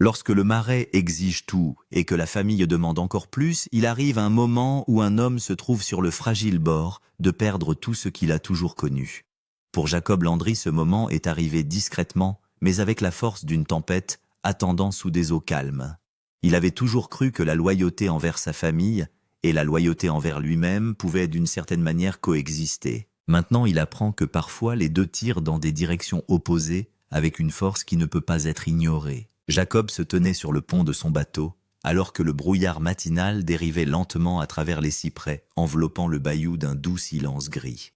Lorsque le Marais exige tout et que la famille demande encore plus, il arrive un moment où un homme se trouve sur le fragile bord de perdre tout ce qu'il a toujours connu. Pour Jacob Landry, ce moment est arrivé discrètement, mais avec la force d'une tempête, attendant sous des eaux calmes. Il avait toujours cru que la loyauté envers sa famille et la loyauté envers lui-même pouvaient d'une certaine manière coexister. Maintenant, il apprend que parfois les deux tirent dans des directions opposées avec une force qui ne peut pas être ignorée. Jacob se tenait sur le pont de son bateau, alors que le brouillard matinal dérivait lentement à travers les cyprès, enveloppant le bayou d'un doux silence gris.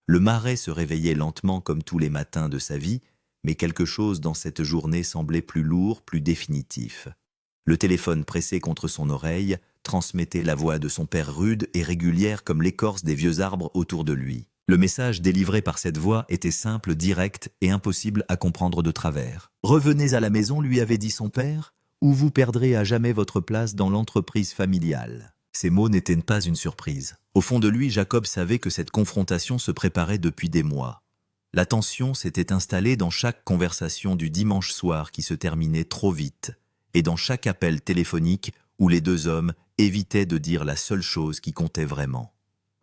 Le Marais se réveillait lentement comme tous les matins de sa vie, mais quelque chose dans cette journée semblait plus lourd, plus définitif. Le téléphone pressé contre son oreille transmettait la voix de son père rude et régulière comme l'écorce des vieux arbres autour de lui. Le message délivré par cette voix était simple, direct et impossible à comprendre de travers. « Revenez à la maison », lui avait dit son père, « ou vous perdrez à jamais votre place dans l'entreprise familiale. » Ces mots n'étaient pas une surprise. Au fond de lui, Jacob savait que cette confrontation se préparait depuis des mois. La tension s'était installée dans chaque conversation du dimanche soir qui se terminait trop vite, et dans chaque appel téléphonique où les deux hommes évitaient de dire la seule chose qui comptait vraiment.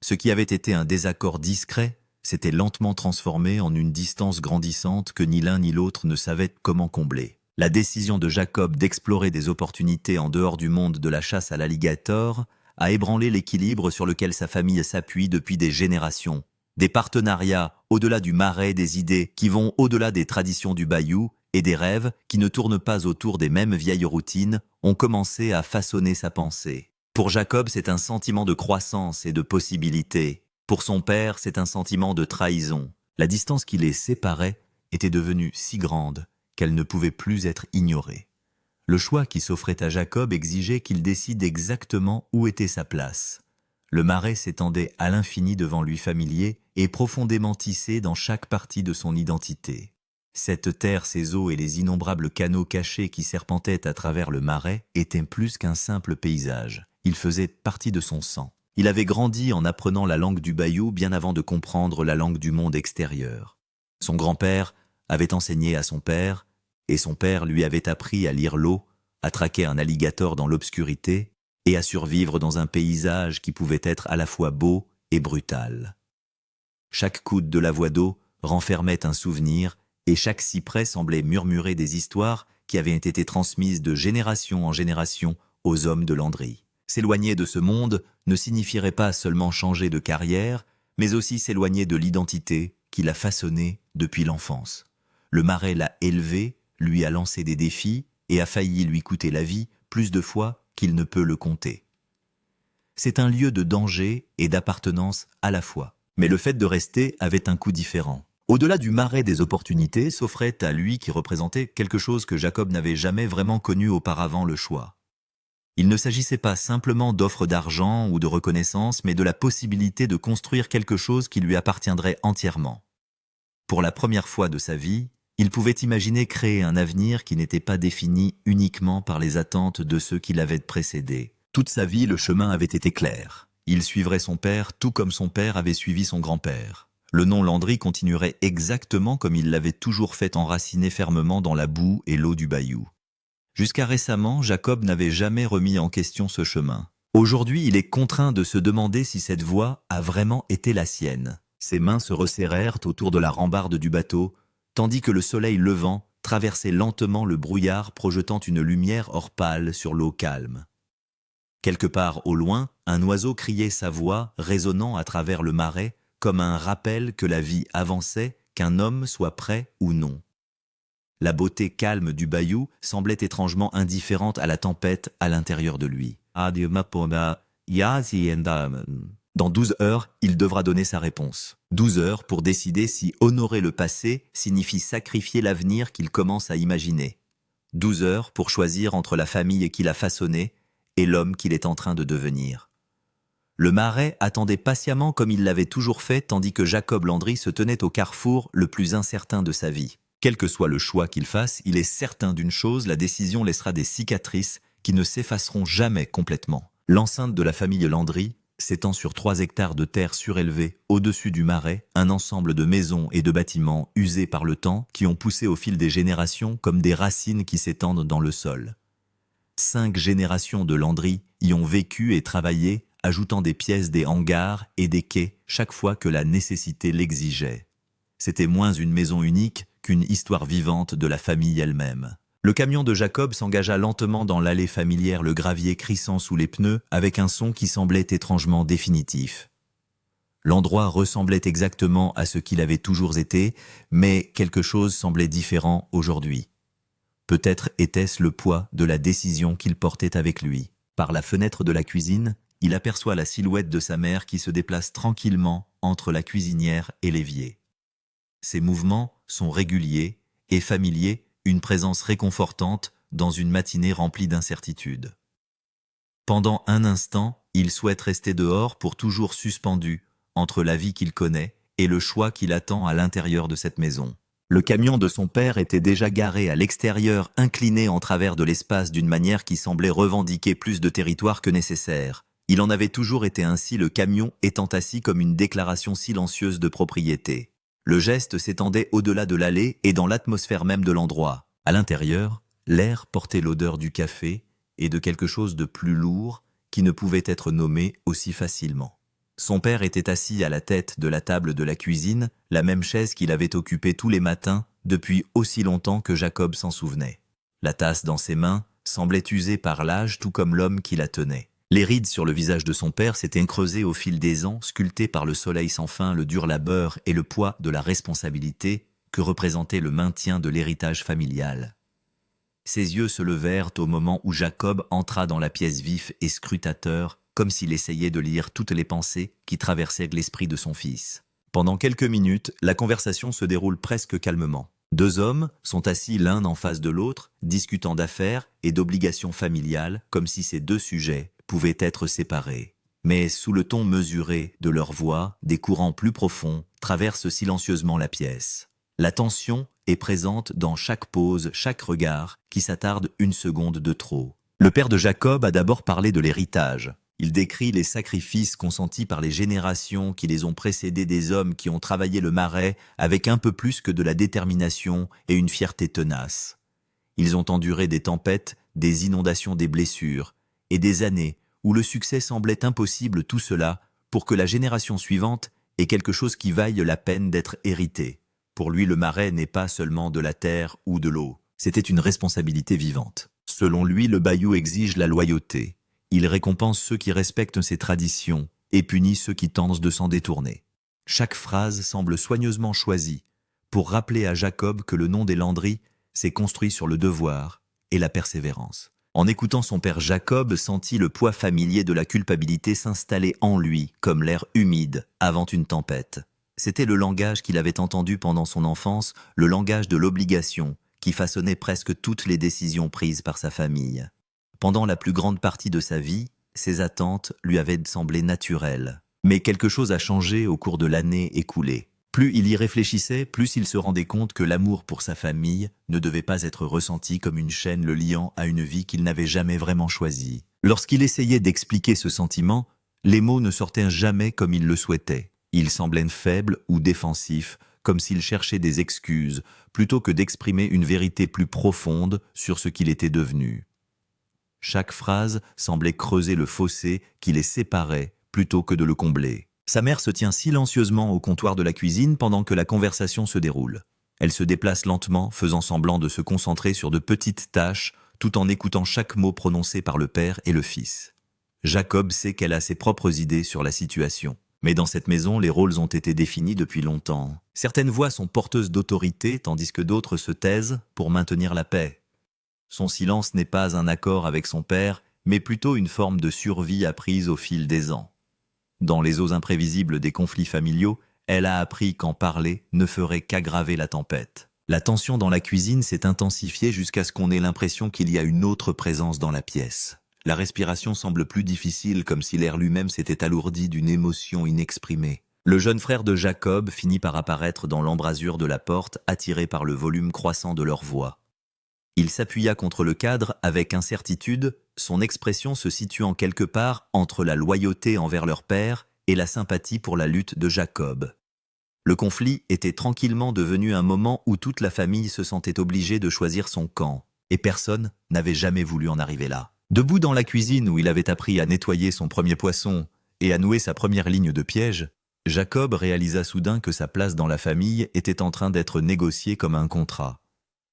Ce qui avait été un désaccord discret s'était lentement transformé en une distance grandissante que ni l'un ni l'autre ne savaient comment combler. La décision de Jacob d'explorer des opportunités en dehors du monde de la chasse à l'alligator a ébranlé l'équilibre sur lequel sa famille s'appuie depuis des générations. Des partenariats au-delà du Marais, des idées qui vont au-delà des traditions du bayou et des rêves qui ne tournent pas autour des mêmes vieilles routines ont commencé à façonner sa pensée. Pour Jacob, c'est un sentiment de croissance et de possibilité. Pour son père, c'est un sentiment de trahison. La distance qui les séparait était devenue si grande qu'elle ne pouvait plus être ignorée. Le choix qui s'offrait à Jacob exigeait qu'il décide exactement où était sa place. Le Marais s'étendait à l'infini devant lui familier et profondément tissé dans chaque partie de son identité. Cette terre, ses eaux et les innombrables canaux cachés qui serpentaient à travers le Marais étaient plus qu'un simple paysage. Il faisait partie de son sang. Il avait grandi en apprenant la langue du bayou bien avant de comprendre la langue du monde extérieur. Son grand-père avait enseigné à son père, et son père lui avait appris à lire l'eau, à traquer un alligator dans l'obscurité et à survivre dans un paysage qui pouvait être à la fois beau et brutal. Chaque coude de la voie d'eau renfermait un souvenir et chaque cyprès semblait murmurer des histoires qui avaient été transmises de génération en génération aux hommes de Landry. S'éloigner de ce monde ne signifierait pas seulement changer de carrière, mais aussi s'éloigner de l'identité qu'il a façonnée depuis l'enfance. Le Marais l'a élevé, lui a lancé des défis et a failli lui coûter la vie plus de fois qu'il ne peut le compter. C'est un lieu de danger et d'appartenance à la fois. Mais le fait de rester avait un coût différent. Au-delà du Marais des opportunités s'offrait à lui qui représentait quelque chose que Jacob n'avait jamais vraiment connu auparavant, le choix. Il ne s'agissait pas simplement d'offres d'argent ou de reconnaissance, mais de la possibilité de construire quelque chose qui lui appartiendrait entièrement. Pour la première fois de sa vie, il pouvait imaginer créer un avenir qui n'était pas défini uniquement par les attentes de ceux qui l'avaient précédé. Toute sa vie, le chemin avait été clair. Il suivrait son père tout comme son père avait suivi son grand-père. Le nom Landry continuerait exactement comme il l'avait toujours fait enraciner fermement dans la boue et l'eau du bayou. Jusqu'à récemment, Jacob n'avait jamais remis en question ce chemin. Aujourd'hui, il est contraint de se demander si cette voie a vraiment été la sienne. Ses mains se resserrèrent autour de la rambarde du bateau, tandis que le soleil levant traversait lentement le brouillard projetant une lumière or pâle sur l'eau calme. Quelque part au loin, un oiseau criait sa voix résonnant à travers le Marais comme un rappel que la vie avançait, qu'un homme soit prêt ou non. La beauté calme du bayou semblait étrangement indifférente à la tempête à l'intérieur de lui. Dans 12 heures, il devra donner sa réponse. 12 heures pour décider si honorer le passé signifie sacrifier l'avenir qu'il commence à imaginer. 12 heures pour choisir entre la famille qu'il a façonnée et l'homme qu'il est en train de devenir. Le Marais attendait patiemment comme il l'avait toujours fait, tandis que Jacob Landry se tenait au carrefour le plus incertain de sa vie. Quel que soit le choix qu'il fasse, il est certain d'une chose, la décision laissera des cicatrices qui ne s'effaceront jamais complètement. L'enceinte de la famille Landry s'étend sur 3 hectares de terre surélevée, au-dessus du marais, un ensemble de maisons et de bâtiments usés par le temps qui ont poussé au fil des générations comme des racines qui s'étendent dans le sol. 5 générations de Landry y ont vécu et travaillé, ajoutant des pièces, des hangars et des quais chaque fois que la nécessité l'exigeait. C'était moins une maison unique qu'une histoire vivante de la famille elle-même. Le camion de Jacob s'engagea lentement dans l'allée familière, le gravier crissant sous les pneus, avec un son qui semblait étrangement définitif. L'endroit ressemblait exactement à ce qu'il avait toujours été, mais quelque chose semblait différent aujourd'hui. Peut-être était-ce le poids de la décision qu'il portait avec lui. Par la fenêtre de la cuisine, il aperçoit la silhouette de sa mère qui se déplace tranquillement entre la cuisinière et l'évier. Ses mouvements sont réguliers et familiers, une présence réconfortante dans une matinée remplie d'incertitudes. Pendant un instant, il souhaite rester dehors pour toujours suspendu entre la vie qu'il connaît et le choix qu'il attend à l'intérieur de cette maison. Le camion de son père était déjà garé à l'extérieur, incliné en travers de l'espace d'une manière qui semblait revendiquer plus de territoire que nécessaire. Il en avait toujours été ainsi, le camion étant assis comme une déclaration silencieuse de propriété. Le geste s'étendait au-delà de l'allée et dans l'atmosphère même de l'endroit. À l'intérieur, l'air portait l'odeur du café et de quelque chose de plus lourd qui ne pouvait être nommé aussi facilement. Son père était assis à la tête de la table de la cuisine, la même chaise qu'il avait occupée tous les matins depuis aussi longtemps que Jacob s'en souvenait. La tasse dans ses mains semblait usée par l'âge, tout comme l'homme qui la tenait. Les rides sur le visage de son père s'étaient creusées au fil des ans, sculptées par le soleil sans fin, le dur labeur et le poids de la responsabilité que représentait le maintien de l'héritage familial. Ses yeux se levèrent au moment où Jacob entra dans la pièce vif et scrutateur, comme s'il essayait de lire toutes les pensées qui traversaient l'esprit de son fils. Pendant quelques minutes, la conversation se déroule presque calmement. 2 hommes sont assis l'un en face de l'autre, discutant d'affaires et d'obligations familiales, comme si ces 2 sujets pouvaient être séparés. Mais sous le ton mesuré de leur voix, des courants plus profonds traversent silencieusement la pièce. La tension est présente dans chaque pause, chaque regard qui s'attarde une seconde de trop. Le père de Jacob a d'abord parlé de l'héritage. Il décrit les sacrifices consentis par les générations qui les ont précédés, des hommes qui ont travaillé le marais avec un peu plus que de la détermination et une fierté tenace. Ils ont enduré des tempêtes, des inondations, des blessures, et des années où le succès semblait impossible, tout cela pour que la génération suivante ait quelque chose qui vaille la peine d'être hérité. Pour lui, le marais n'est pas seulement de la terre ou de l'eau, c'était une responsabilité vivante. Selon lui, le bayou exige la loyauté. Il récompense ceux qui respectent ses traditions et punit ceux qui tentent de s'en détourner. Chaque phrase semble soigneusement choisie pour rappeler à Jacob que le nom des Landry s'est construit sur le devoir et la persévérance. En écoutant son père, Jacob sentit le poids familier de la culpabilité s'installer en lui comme l'air humide avant une tempête. C'était le langage qu'il avait entendu pendant son enfance, le langage de l'obligation qui façonnait presque toutes les décisions prises par sa famille. Pendant la plus grande partie de sa vie, ses attentes lui avaient semblé naturelles. Mais quelque chose a changé au cours de l'année écoulée. Plus il y réfléchissait, plus il se rendait compte que l'amour pour sa famille ne devait pas être ressenti comme une chaîne le liant à une vie qu'il n'avait jamais vraiment choisie. Lorsqu'il essayait d'expliquer ce sentiment, les mots ne sortaient jamais comme il le souhaitait. Ils semblaient faibles ou défensifs, comme s'il cherchait des excuses, plutôt que d'exprimer une vérité plus profonde sur ce qu'il était devenu. Chaque phrase semblait creuser le fossé qui les séparait plutôt que de le combler. Sa mère se tient silencieusement au comptoir de la cuisine pendant que la conversation se déroule. Elle se déplace lentement, faisant semblant de se concentrer sur de petites tâches, tout en écoutant chaque mot prononcé par le père et le fils. Jacob sait qu'elle a ses propres idées sur la situation. Mais dans cette maison, les rôles ont été définis depuis longtemps. Certaines voix sont porteuses d'autorité, tandis que d'autres se taisent pour maintenir la paix. Son silence n'est pas un accord avec son père, mais plutôt une forme de survie apprise au fil des ans. Dans les eaux imprévisibles des conflits familiaux, elle a appris qu'en parler ne ferait qu'aggraver la tempête. La tension dans la cuisine s'est intensifiée jusqu'à ce qu'on ait l'impression qu'il y a une autre présence dans la pièce. La respiration semble plus difficile, comme si l'air lui-même s'était alourdi d'une émotion inexprimée. Le jeune frère de Jacob finit par apparaître dans l'embrasure de la porte, attiré par le volume croissant de leur voix. Il s'appuya contre le cadre avec incertitude, son expression se situant quelque part entre la loyauté envers leur père et la sympathie pour la lutte de Jacob. Le conflit était tranquillement devenu un moment où toute la famille se sentait obligée de choisir son camp, et personne n'avait jamais voulu en arriver là. Debout dans la cuisine où il avait appris à nettoyer son premier poisson et à nouer sa première ligne de piège, Jacob réalisa soudain que sa place dans la famille était en train d'être négociée comme un contrat.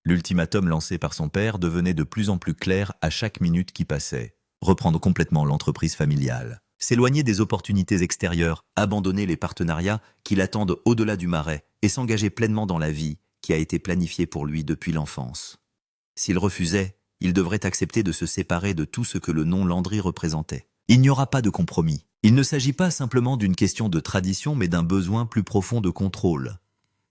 L'ultimatum lancé par son père devenait de plus en plus clair à chaque minute qui passait. Reprendre complètement l'entreprise familiale. S'éloigner des opportunités extérieures, abandonner les partenariats qui l'attendent au-delà du marais et s'engager pleinement dans la vie qui a été planifiée pour lui depuis l'enfance. S'il refusait, il devrait accepter de se séparer de tout ce que le nom Landry représentait. Il n'y aura pas de compromis. Il ne s'agit pas simplement d'une question de tradition, mais d'un besoin plus profond de contrôle.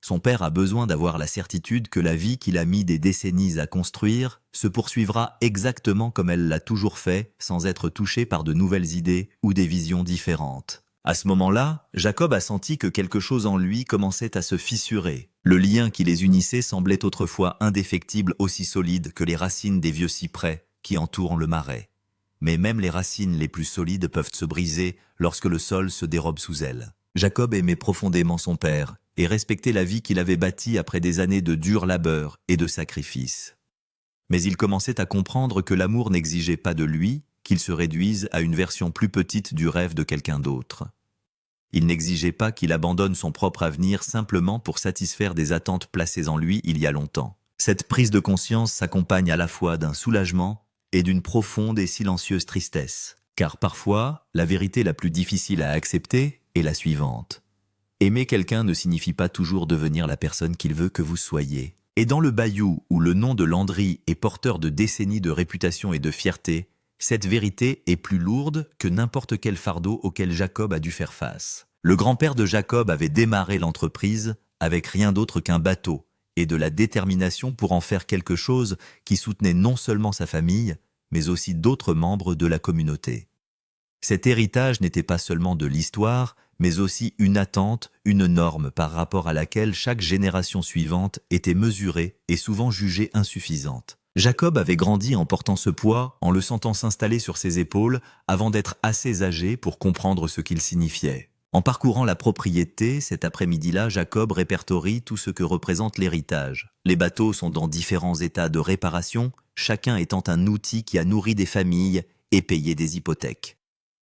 Son père a besoin d'avoir la certitude que la vie qu'il a mis des décennies à construire se poursuivra exactement comme elle l'a toujours fait, sans être touchée par de nouvelles idées ou des visions différentes. À ce moment-là, Jacob a senti que quelque chose en lui commençait à se fissurer. Le lien qui les unissait semblait autrefois indéfectible, aussi solide que les racines des vieux cyprès qui entourent le marais. Mais même les racines les plus solides peuvent se briser lorsque le sol se dérobe sous elles. Jacob aimait profondément son père et respectait la vie qu'il avait bâtie après des années de dur labeur et de sacrifice. Mais il commençait à comprendre que l'amour n'exigeait pas de lui qu'il se réduise à une version plus petite du rêve de quelqu'un d'autre. Il n'exigeait pas qu'il abandonne son propre avenir simplement pour satisfaire des attentes placées en lui il y a longtemps. Cette prise de conscience s'accompagne à la fois d'un soulagement et d'une profonde et silencieuse tristesse. Car parfois, la vérité la plus difficile à accepter est la suivante. Aimer quelqu'un ne signifie pas toujours devenir la personne qu'il veut que vous soyez. Et dans le bayou où le nom de Landry est porteur de décennies de réputation et de fierté, cette vérité est plus lourde que n'importe quel fardeau auquel Jacob a dû faire face. Le grand-père de Jacob avait démarré l'entreprise avec rien d'autre qu'un bateau et de la détermination pour en faire quelque chose qui soutenait non seulement sa famille, mais aussi d'autres membres de la communauté. Cet héritage n'était pas seulement de l'histoire, mais aussi une attente, une norme par rapport à laquelle chaque génération suivante était mesurée et souvent jugée insuffisante. Jacob avait grandi en portant ce poids, en le sentant s'installer sur ses épaules, avant d'être assez âgé pour comprendre ce qu'il signifiait. En parcourant la propriété, cet après-midi-là, Jacob répertorie tout ce que représente l'héritage. Les bateaux sont dans différents états de réparation, chacun étant un outil qui a nourri des familles et payé des hypothèques.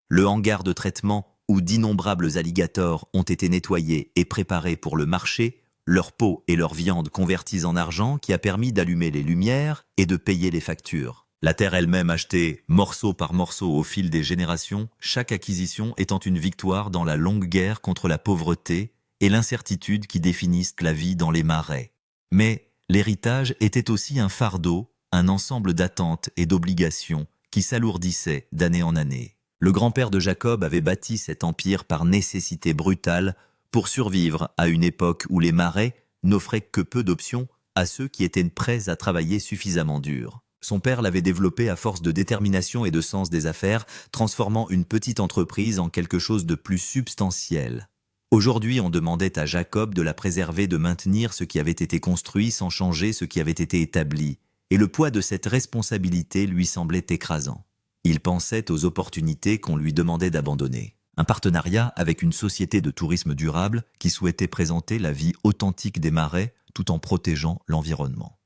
Le hangar de traitement où d'innombrables alligators ont été nettoyés et préparés pour le marché, leur peau et leur viande converties en argent qui a permis d'allumer les lumières et de payer les factures. La terre elle-même achetée morceau par morceau au fil des générations, chaque acquisition étant une victoire dans la longue guerre contre la pauvreté et l'incertitude qui définissent la vie dans les marais. Mais l'héritage était aussi un fardeau, un ensemble d'attentes et d'obligations qui s'alourdissaient d'année en année. Le grand-père de Jacob avait bâti cet empire par nécessité brutale pour survivre à une époque où les marais n'offraient que peu d'options à ceux qui étaient prêts à travailler suffisamment dur. Son père l'avait développé à force de détermination et de sens des affaires, transformant une petite entreprise en quelque chose de plus substantiel. Aujourd'hui, on demandait à Jacob de la préserver, de maintenir ce qui avait été construit sans changer ce qui avait été établi, et le poids de cette responsabilité lui semblait écrasant. Il pensait aux opportunités qu'on lui demandait d'abandonner. Un partenariat avec une société de tourisme durable qui souhaitait présenter la vie authentique des marais tout en protégeant l'environnement.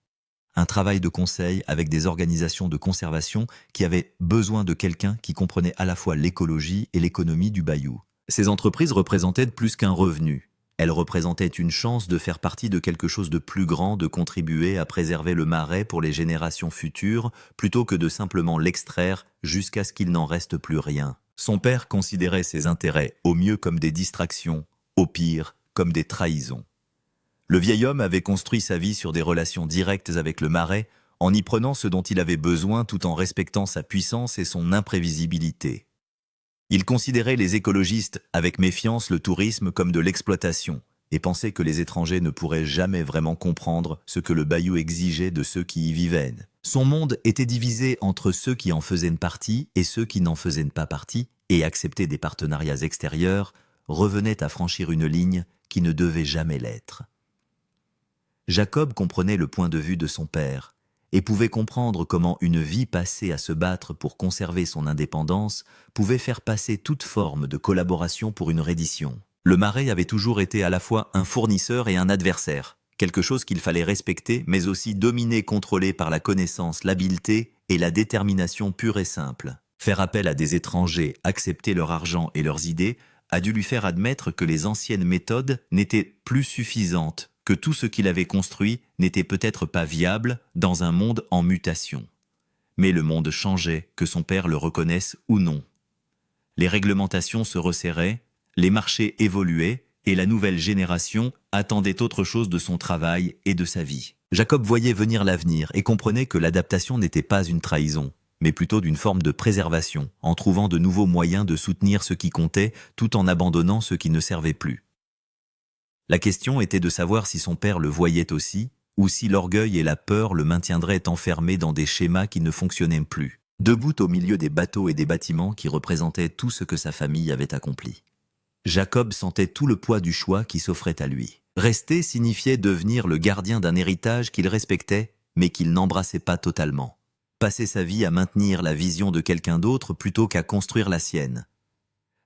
Un travail de conseil avec des organisations de conservation qui avaient besoin de quelqu'un qui comprenait à la fois l'écologie et l'économie du bayou. Ces entreprises représentaient plus qu'un revenu. Elles représentaient une chance de faire partie de quelque chose de plus grand, de contribuer à préserver le marais pour les générations futures, plutôt que de simplement l'extraire jusqu'à ce qu'il n'en reste plus rien. Son père considérait ses intérêts au mieux comme des distractions, au pire comme des trahisons. Le vieil homme avait construit sa vie sur des relations directes avec le marais, en y prenant ce dont il avait besoin tout en respectant sa puissance et son imprévisibilité. Il considérait les écologistes avec méfiance le tourisme comme de l'exploitation et pensait que les étrangers ne pourraient jamais vraiment comprendre ce que le bayou exigeait de ceux qui y vivaient. Son monde était divisé entre ceux qui en faisaient une partie et ceux qui n'en faisaient pas partie, et accepter des partenariats extérieurs revenait à franchir une ligne qui ne devait jamais l'être. Jacob comprenait le point de vue de son père, et pouvait comprendre comment une vie passée à se battre pour conserver son indépendance pouvait faire passer toute forme de collaboration pour une reddition. Le marais avait toujours été à la fois un fournisseur et un adversaire, quelque chose qu'il fallait respecter, mais aussi dominer, contrôler par la connaissance, l'habileté et la détermination pure et simple. Faire appel à des étrangers, accepter leur argent et leurs idées, a dû lui faire admettre que les anciennes méthodes n'étaient plus suffisantes, que tout ce qu'il avait construit n'était peut-être pas viable dans un monde en mutation. Mais le monde changeait, que son père le reconnaisse ou non. Les réglementations se resserraient, les marchés évoluaient, et la nouvelle génération attendait autre chose de son travail et de sa vie. Jacob voyait venir l'avenir et comprenait que l'adaptation n'était pas une trahison, mais plutôt d'une forme de préservation, en trouvant de nouveaux moyens de soutenir ce qui comptait tout en abandonnant ce qui ne servait plus. La question était de savoir si son père le voyait aussi, ou si l'orgueil et la peur le maintiendraient enfermé dans des schémas qui ne fonctionnaient plus, debout au milieu des bateaux et des bâtiments qui représentaient tout ce que sa famille avait accompli. Jacob sentait tout le poids du choix qui s'offrait à lui. Rester signifiait devenir le gardien d'un héritage qu'il respectait, mais qu'il n'embrassait pas totalement. Passer sa vie à maintenir la vision de quelqu'un d'autre plutôt qu'à construire la sienne.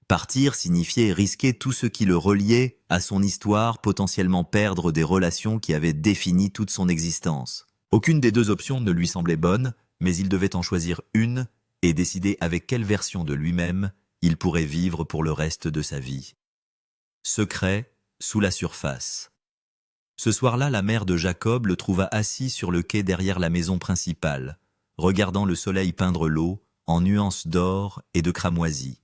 Partir signifiait risquer tout ce qui le reliait à son histoire, potentiellement perdre des relations qui avaient défini toute son existence. Aucune des deux options ne lui semblait bonne, mais il devait en choisir une et décider avec quelle version de lui-même il pourrait vivre pour le reste de sa vie. Secret, sous la surface. Ce soir-là, la mère de Jacob le trouva assis sur le quai derrière la maison principale, regardant le soleil peindre l'eau en nuances d'or et de cramoisi.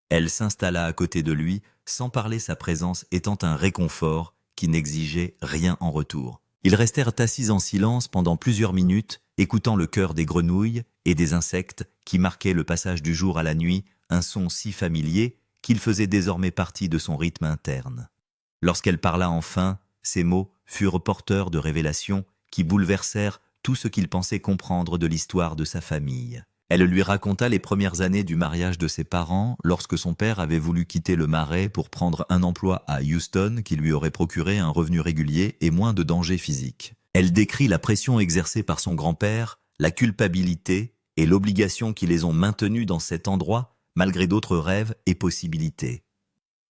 Elle s'installa à côté de lui, sans parler, sa présence étant un réconfort qui n'exigeait rien en retour. Ils restèrent assis en silence pendant plusieurs minutes, écoutant le chœur des grenouilles et des insectes qui marquaient le passage du jour à la nuit, un son si familier qu'il faisait désormais partie de son rythme interne. Lorsqu'elle parla enfin, ses mots furent porteurs de révélations qui bouleversèrent tout ce qu'il pensait comprendre de l'histoire de sa famille. Elle lui raconta les premières années du mariage de ses parents, lorsque son père avait voulu quitter le Marais pour prendre un emploi à Houston qui lui aurait procuré un revenu régulier et moins de dangers physiques. Elle décrit la pression exercée par son grand-père, la culpabilité et l'obligation qui les ont maintenus dans cet endroit, malgré d'autres rêves et possibilités.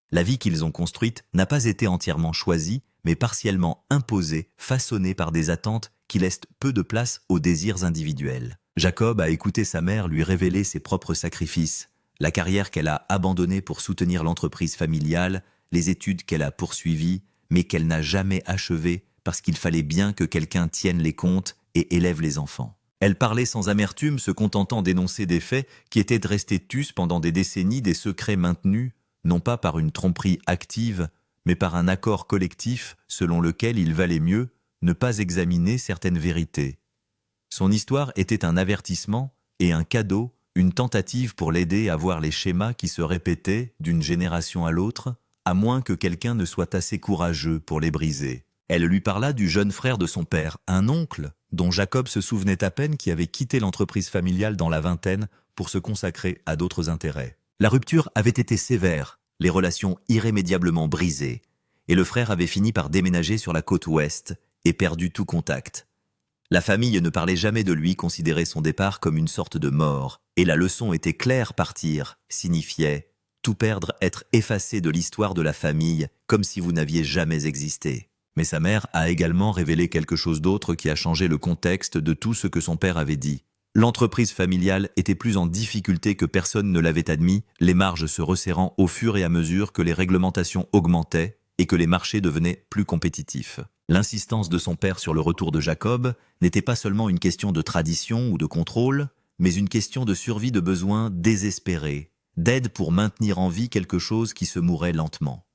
La vie qu'ils ont construite n'a pas été entièrement choisie, mais partiellement imposée, façonnée par des attentes qui laissent peu de place aux désirs individuels. Jacob a écouté sa mère lui révéler ses propres sacrifices, la carrière qu'elle a abandonnée pour soutenir l'entreprise familiale, les études qu'elle a poursuivies, mais qu'elle n'a jamais achevées parce qu'il fallait bien que quelqu'un tienne les comptes et élève les enfants. Elle parlait sans amertume, se contentant d'énoncer des faits qui étaient de rester tus pendant des décennies, des secrets maintenus, non pas par une tromperie active, mais par un accord collectif selon lequel il valait mieux ne pas examiner certaines vérités. Son histoire était un avertissement et un cadeau, une tentative pour l'aider à voir les schémas qui se répétaient d'une génération à l'autre, à moins que quelqu'un ne soit assez courageux pour les briser. Elle lui parla du jeune frère de son père, un oncle, dont Jacob se souvenait à peine, qui avait quitté l'entreprise familiale dans la vingtaine pour se consacrer à d'autres intérêts. La rupture avait été sévère, les relations irrémédiablement brisées, et le frère avait fini par déménager sur la côte ouest et perdu tout contact. La famille ne parlait jamais de lui, considérait son départ comme une sorte de mort, et la leçon était claire: partir signifiait tout perdre, être effacé de l'histoire de la famille, comme si vous n'aviez jamais existé. Mais sa mère a également révélé quelque chose d'autre qui a changé le contexte de tout ce que son père avait dit. L'entreprise familiale était plus en difficulté que personne ne l'avait admis, les marges se resserrant au fur et à mesure que les réglementations augmentaient et que les marchés devenaient plus compétitifs. L'insistance de son père sur le retour de Jacob n'était pas seulement une question de tradition ou de contrôle, mais une question de survie, de besoin désespéré, d'aide pour maintenir en vie quelque chose qui se mourait lentement.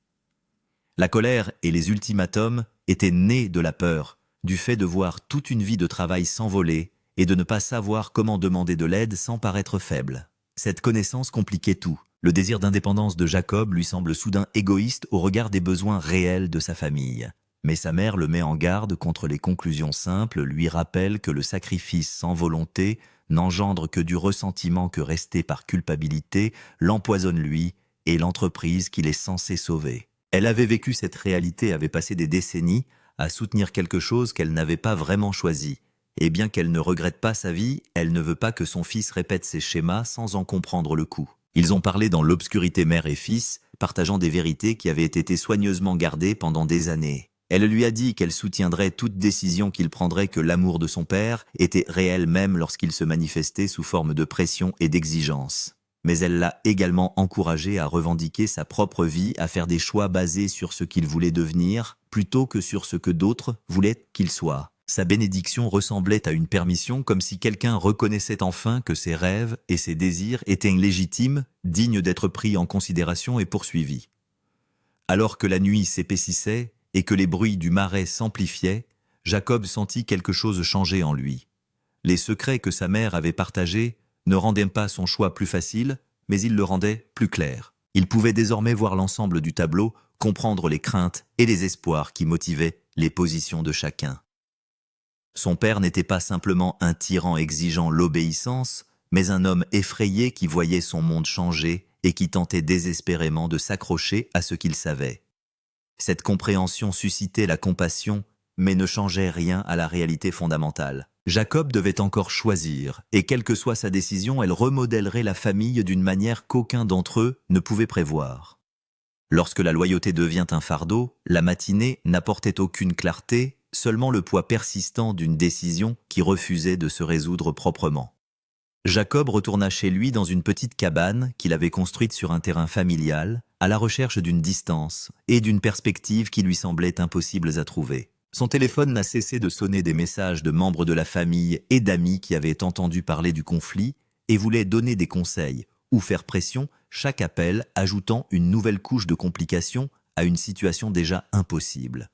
La colère et les ultimatums étaient nés de la peur, du fait de voir toute une vie de travail s'envoler et de ne pas savoir comment demander de l'aide sans paraître faible. Cette connaissance compliquait tout. Le désir d'indépendance de Jacob lui semble soudain égoïste au regard des besoins réels de sa famille. Mais sa mère le met en garde contre les conclusions simples, lui rappelle que le sacrifice sans volonté n'engendre que du ressentiment, que rester par culpabilité l'empoisonne lui et l'entreprise qu'il est censé sauver. Elle avait vécu cette réalité, avait passé des décennies à soutenir quelque chose qu'elle n'avait pas vraiment choisi, Et bien qu'elle ne regrette pas sa vie, elle ne veut pas que son fils répète ses schémas sans en comprendre le coup. Ils ont parlé dans l'obscurité mère et fils, partageant des vérités qui avaient été soigneusement gardées pendant des années. Elle lui a dit qu'elle soutiendrait toute décision qu'il prendrait, que l'amour de son père était réel même lorsqu'il se manifestait sous forme de pression et d'exigence. Mais elle l'a également encouragé à revendiquer sa propre vie, à faire des choix basés sur ce qu'il voulait devenir, plutôt que sur ce que d'autres voulaient qu'il soit. Sa bénédiction ressemblait à une permission, comme si quelqu'un reconnaissait enfin que ses rêves et ses désirs étaient légitimes, dignes d'être pris en considération et poursuivis. Alors que la nuit s'épaississait et que les bruits du marais s'amplifiaient, Jacob sentit quelque chose changer en lui. Les secrets que sa mère avait partagés ne rendaient pas son choix plus facile, mais ils le rendaient plus clair. Il pouvait désormais voir l'ensemble du tableau, comprendre les craintes et les espoirs qui motivaient les positions de chacun. Son père n'était pas simplement un tyran exigeant l'obéissance, mais un homme effrayé qui voyait son monde changer et qui tentait désespérément de s'accrocher à ce qu'il savait. Cette compréhension suscitait la compassion, mais ne changeait rien à la réalité fondamentale. Jacob devait encore choisir, et quelle que soit sa décision, elle remodèlerait la famille d'une manière qu'aucun d'entre eux ne pouvait prévoir. Lorsque la loyauté devient un fardeau, la matinée n'apportait aucune clarté, seulement le poids persistant d'une décision qui refusait de se résoudre proprement. Jacob retourna chez lui dans une petite cabane qu'il avait construite sur un terrain familial, à la recherche d'une distance et d'une perspective qui lui semblaient impossibles à trouver. Son téléphone n'a cessé de sonner des messages de membres de la famille et d'amis qui avaient entendu parler du conflit et voulaient donner des conseils ou faire pression, chaque appel ajoutant une nouvelle couche de complications à une situation déjà impossible.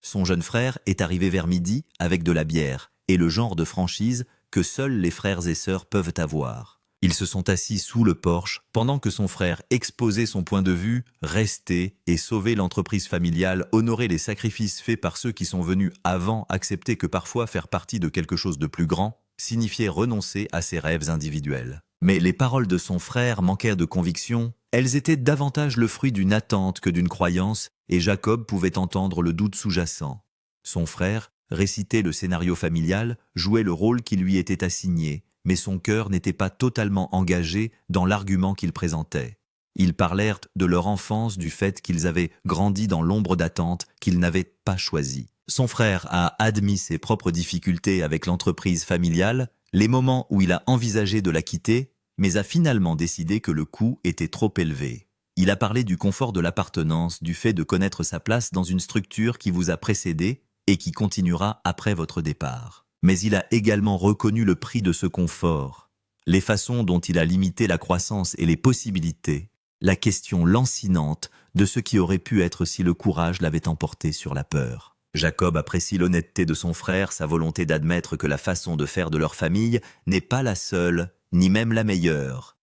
Son jeune frère est arrivé vers midi avec de la bière et le genre de franchise que seuls les frères et sœurs peuvent avoir. Ils se sont assis sous le porche pendant que son frère exposait son point de vue, restait et sauvait l'entreprise familiale, honorer les sacrifices faits par ceux qui sont venus avant, accepter que parfois faire partie de quelque chose de plus grand signifiait renoncer à ses rêves individuels. Mais les paroles de son frère manquèrent de conviction, elles étaient davantage le fruit d'une attente que d'une croyance, et Jacob pouvait entendre le doute sous-jacent. Son frère récitait le scénario familial, jouait le rôle qui lui était assigné, mais son cœur n'était pas totalement engagé dans l'argument qu'il présentait. Ils parlèrent de leur enfance, du fait qu'ils avaient grandi dans l'ombre d'attente qu'ils n'avaient pas choisie. Son frère a admis ses propres difficultés avec l'entreprise familiale, les moments où il a envisagé de la quitter, mais a finalement décidé que le coût était trop élevé. Il a parlé du confort de l'appartenance, du fait de connaître sa place dans une structure qui vous a précédé et qui continuera après votre départ. Mais il a également reconnu le prix de ce confort, les façons dont il a limité la croissance et les possibilités, la question lancinante de ce qui aurait pu être si le courage l'avait emporté sur la peur. Jacob apprécie l'honnêteté de son frère, sa volonté d'admettre que la façon de faire de leur famille n'est pas la seule, ni même la meilleure.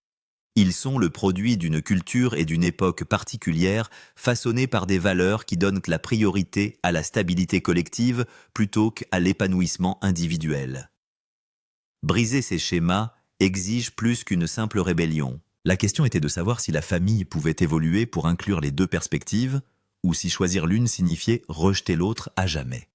Ils sont le produit d'une culture et d'une époque particulière, façonnée par des valeurs qui donnent la priorité à la stabilité collective plutôt qu'à l'épanouissement individuel. Briser ces schémas exige plus qu'une simple rébellion. La question était de savoir si la famille pouvait évoluer pour inclure les deux perspectives, ou si choisir l'une signifiait rejeter l'autre à jamais.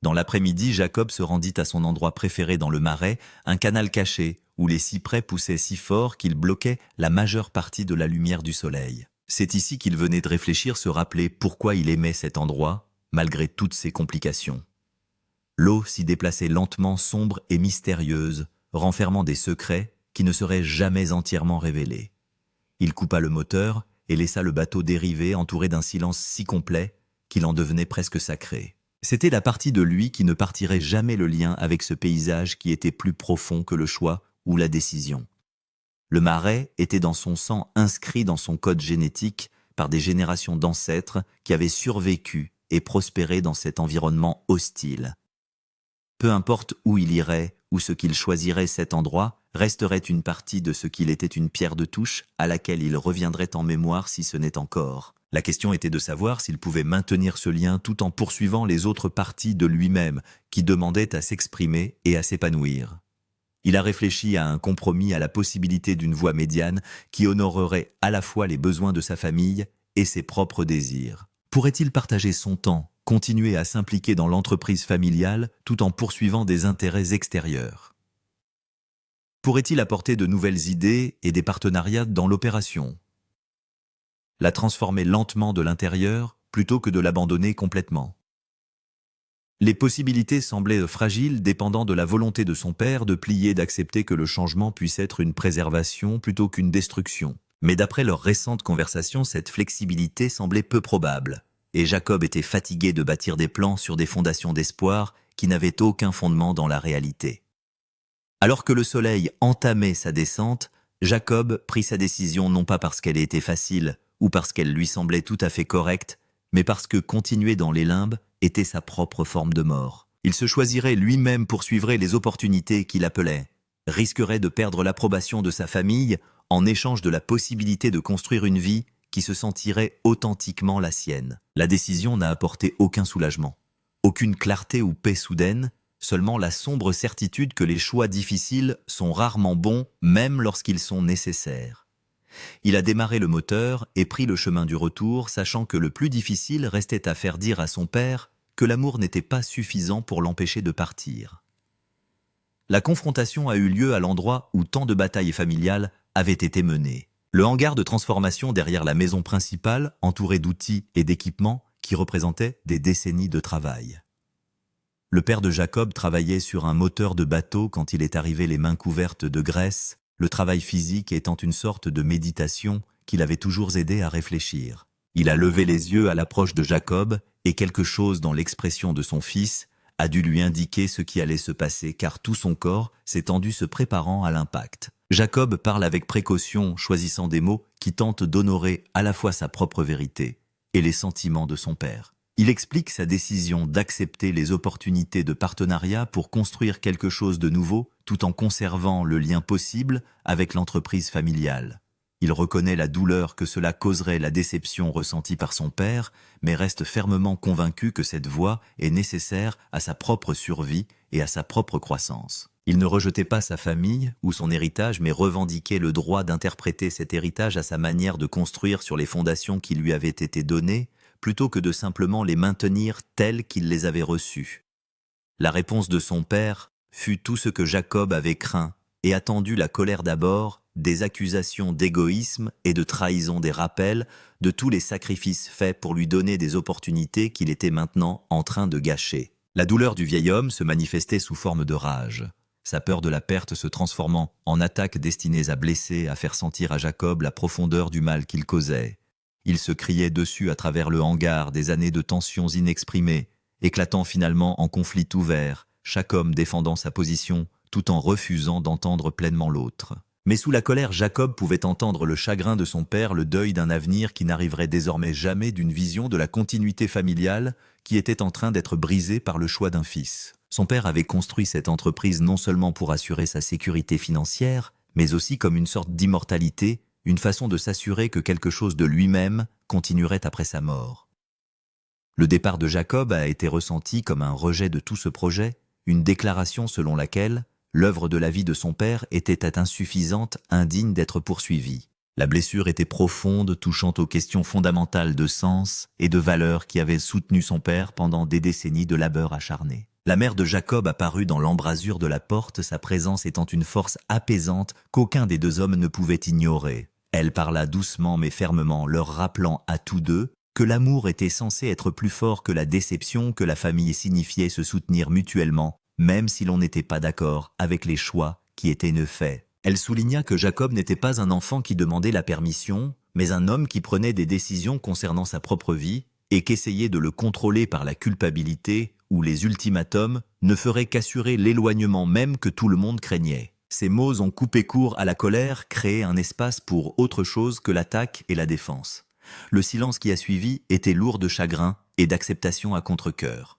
Dans l'après-midi, Jacob se rendit à son endroit préféré dans le marais, un canal caché, où les cyprès poussaient si fort qu'ils bloquaient la majeure partie de la lumière du soleil. C'est ici qu'il venait de réfléchir, se rappeler pourquoi il aimait cet endroit, malgré toutes ses complications. L'eau s'y déplaçait lentement, sombre et mystérieuse, renfermant des secrets qui ne seraient jamais entièrement révélés. Il coupa le moteur et laissa le bateau dériver, entouré d'un silence si complet qu'il en devenait presque sacré. C'était la partie de lui qui ne partirait jamais le lien avec ce paysage qui était plus profond que le choix ou la décision. Le marais était dans son sang, inscrit dans son code génétique par des générations d'ancêtres qui avaient survécu et prospéré dans cet environnement hostile. Peu importe où il irait ou ce qu'il choisirait, cet endroit resterait une partie de ce qu'il était, une pierre de touche à laquelle il reviendrait en mémoire si ce n'est encore. La question était de savoir s'il pouvait maintenir ce lien tout en poursuivant les autres parties de lui-même qui demandaient à s'exprimer et à s'épanouir. Il a réfléchi à un compromis, à la possibilité d'une voie médiane qui honorerait à la fois les besoins de sa famille et ses propres désirs. Pourrait-il partager son temps continuer à s'impliquer dans l'entreprise familiale tout en poursuivant des intérêts extérieurs. Pourrait-il apporter de nouvelles idées et des partenariats dans l'opération? La transformer lentement de l'intérieur plutôt que de l'abandonner complètement. Les possibilités semblaient fragiles, dépendant de la volonté de son père de plier et d'accepter que le changement puisse être une préservation plutôt qu'une destruction. Mais d'après leur récente conversation, cette flexibilité semblait peu probable, et Jacob était fatigué de bâtir des plans sur des fondations d'espoir qui n'avaient aucun fondement dans la réalité. Alors que le soleil entamait sa descente, Jacob prit sa décision non pas parce qu'elle était facile ou parce qu'elle lui semblait tout à fait correcte, mais parce que continuer dans les limbes était sa propre forme de mort. Il se choisirait lui-même, poursuivrait les opportunités qu'il appelait, risquerait de perdre l'approbation de sa famille en échange de la possibilité de construire une vie qui se sentirait authentiquement la sienne. La décision n'a apporté aucun soulagement, aucune clarté ou paix soudaine, seulement la sombre certitude que les choix difficiles sont rarement bons, même lorsqu'ils sont nécessaires. Il a démarré le moteur et pris le chemin du retour, sachant que le plus difficile restait à faire dire à son père que l'amour n'était pas suffisant pour l'empêcher de partir. La confrontation a eu lieu à l'endroit où tant de batailles familiales avaient été menées. Le hangar de transformation derrière la maison principale, entouré d'outils et d'équipements qui représentaient des décennies de travail. Le père de Jacob travaillait sur un moteur de bateau quand il est arrivé les mains couvertes de graisse, le travail physique étant une sorte de méditation qui l'avait toujours aidé à réfléchir. Il a levé les yeux à l'approche de Jacob et quelque chose dans l'expression de son fils a dû lui indiquer ce qui allait se passer car tout son corps s'est tendu se préparant à l'impact. Jacob parle avec précaution, choisissant des mots qui tentent d'honorer à la fois sa propre vérité et les sentiments de son père. Il explique sa décision d'accepter les opportunités de partenariat pour construire quelque chose de nouveau tout en conservant le lien possible avec l'entreprise familiale. Il reconnaît la douleur que cela causerait la déception ressentie par son père, mais reste fermement convaincu que cette voie est nécessaire à sa propre survie et à sa propre croissance. Il ne rejetait pas sa famille ou son héritage, mais revendiquait le droit d'interpréter cet héritage à sa manière de construire sur les fondations qui lui avaient été données, plutôt que de simplement les maintenir tels qu'il les avait reçus. La réponse de son père fut tout ce que Jacob avait craint et attendu, la colère d'abord, des accusations d'égoïsme et de trahison, des rappels de tous les sacrifices faits pour lui donner des opportunités qu'il était maintenant en train de gâcher. La douleur du vieil homme se manifestait sous forme de rage, sa peur de la perte se transformant en attaques destinées à blesser, à faire sentir à Jacob la profondeur du mal qu'il causait. Il se criait dessus à travers le hangar, des années de tensions inexprimées, éclatant finalement en conflit ouvert, chaque homme défendant sa position tout en refusant d'entendre pleinement l'autre. Mais sous la colère, Jacob pouvait entendre le chagrin de son père, le deuil d'un avenir qui n'arriverait désormais jamais, d'une vision de la continuité familiale qui était en train d'être brisée par le choix d'un fils. Son père avait construit cette entreprise non seulement pour assurer sa sécurité financière, mais aussi comme une sorte d'immortalité, une façon de s'assurer que quelque chose de lui-même continuerait après sa mort. Le départ de Jacob a été ressenti comme un rejet de tout ce projet, une déclaration selon laquelle l'œuvre de la vie de son père était insuffisante, indigne d'être poursuivie. La blessure était profonde, touchant aux questions fondamentales de sens et de valeur qui avaient soutenu son père pendant des décennies de labeur acharné. La mère de Jacob apparut dans l'embrasure de la porte, sa présence étant une force apaisante qu'aucun des deux hommes ne pouvait ignorer. Elle parla doucement mais fermement, leur rappelant à tous deux que l'amour était censé être plus fort que la déception, que la famille signifiait se soutenir mutuellement, même si l'on n'était pas d'accord avec les choix qui étaient faits. Elle souligna que Jacob n'était pas un enfant qui demandait la permission, mais un homme qui prenait des décisions concernant sa propre vie et qu'essayer de le contrôler par la culpabilité ou les ultimatums ne ferait qu'assurer l'éloignement même que tout le monde craignait. Ces mots ont coupé court à la colère, créé un espace pour autre chose que l'attaque et la défense. Le silence qui a suivi était lourd de chagrin et d'acceptation à contre-cœur.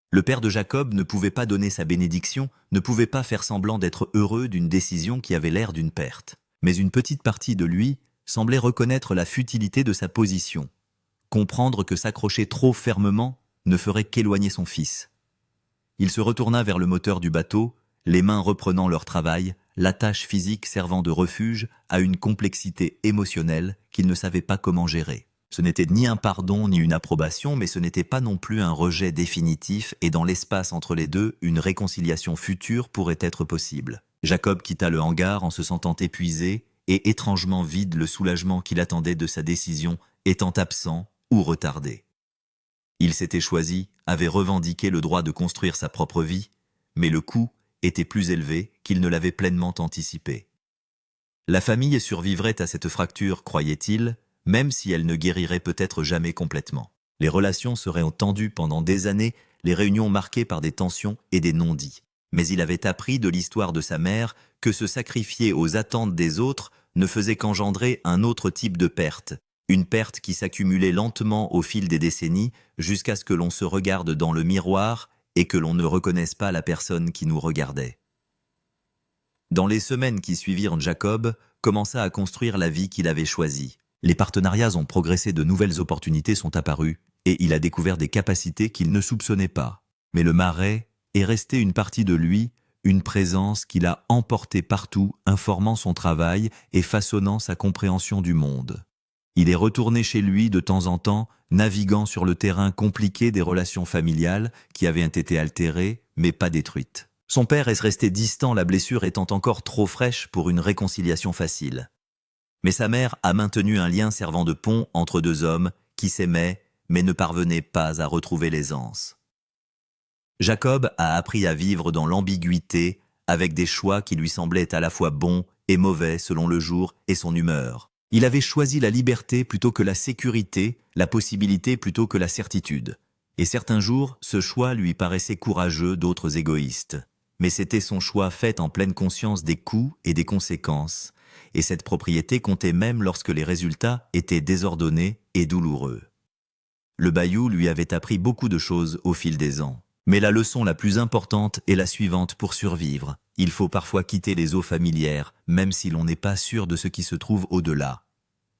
Le père de Jacob ne pouvait pas donner sa bénédiction, ne pouvait pas faire semblant d'être heureux d'une décision qui avait l'air d'une perte. Mais une petite partie de lui semblait reconnaître la futilité de sa position, comprendre que s'accrocher trop fermement ne ferait qu'éloigner son fils. Il se retourna vers le moteur du bateau, les mains reprenant leur travail, la tâche physique servant de refuge à une complexité émotionnelle qu'il ne savait pas comment gérer. Ce n'était ni un pardon ni une approbation, mais ce n'était pas non plus un rejet définitif, et dans l'espace entre les deux, une réconciliation future pourrait être possible. Jacob quitta le hangar en se sentant épuisé et étrangement vide, le soulagement qu'il attendait de sa décision étant absent ou retardé. Il s'était choisi, avait revendiqué le droit de construire sa propre vie, mais le coût était plus élevé qu'il ne l'avait pleinement anticipé. La famille survivrait à cette fracture, croyait-il, même si elle ne guérirait peut-être jamais complètement. Les relations seraient tendues pendant des années, les réunions marquées par des tensions et des non-dits. Mais il avait appris de l'histoire de sa mère que se sacrifier aux attentes des autres ne faisait qu'engendrer un autre type de perte, une perte qui s'accumulait lentement au fil des décennies jusqu'à ce que l'on se regarde dans le miroir et que l'on ne reconnaisse pas la personne qui nous regardait. Dans les semaines qui suivirent, Jacob commença à construire la vie qu'il avait choisie. Les partenariats ont progressé, de nouvelles opportunités sont apparues, et il a découvert des capacités qu'il ne soupçonnait pas. Mais le Marais est resté une partie de lui, une présence qu'il a emportée partout, informant son travail et façonnant sa compréhension du monde. Il est retourné chez lui de temps en temps, naviguant sur le terrain compliqué des relations familiales qui avaient été altérées, mais pas détruites. Son père est resté distant, la blessure étant encore trop fraîche pour une réconciliation facile. Mais sa mère a maintenu un lien servant de pont entre deux hommes qui s'aimaient mais ne parvenaient pas à retrouver l'aisance. Jacob a appris à vivre dans l'ambiguïté avec des choix qui lui semblaient à la fois bons et mauvais selon le jour et son humeur. Il avait choisi la liberté plutôt que la sécurité, la possibilité plutôt que la certitude. Et certains jours, ce choix lui paraissait courageux, d'autres égoïstes. Mais c'était son choix fait en pleine conscience des coûts et des conséquences. Et cette propriété comptait même lorsque les résultats étaient désordonnés et douloureux. Le bayou lui avait appris beaucoup de choses au fil des ans. Mais la leçon la plus importante est la suivante: pour survivre, il faut parfois quitter les eaux familières, même si l'on n'est pas sûr de ce qui se trouve au-delà.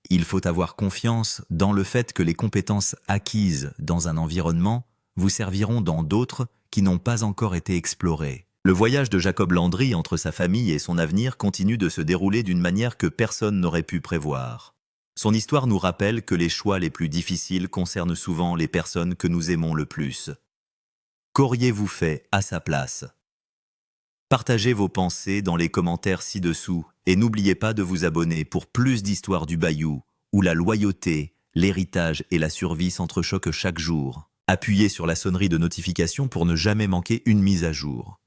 Il faut avoir confiance dans le fait que les compétences acquises dans un environnement vous serviront dans d'autres qui n'ont pas encore été explorés. Le voyage de Jacob Landry entre sa famille et son avenir continue de se dérouler d'une manière que personne n'aurait pu prévoir. Son histoire nous rappelle que les choix les plus difficiles concernent souvent les personnes que nous aimons le plus. Qu'auriez-vous fait à sa place? Partagez vos pensées dans les commentaires ci-dessous et n'oubliez pas de vous abonner pour plus d'histoires du bayou, où la loyauté, l'héritage et la survie s'entrechoquent chaque jour. Appuyez sur la sonnerie de notification pour ne jamais manquer une mise à jour.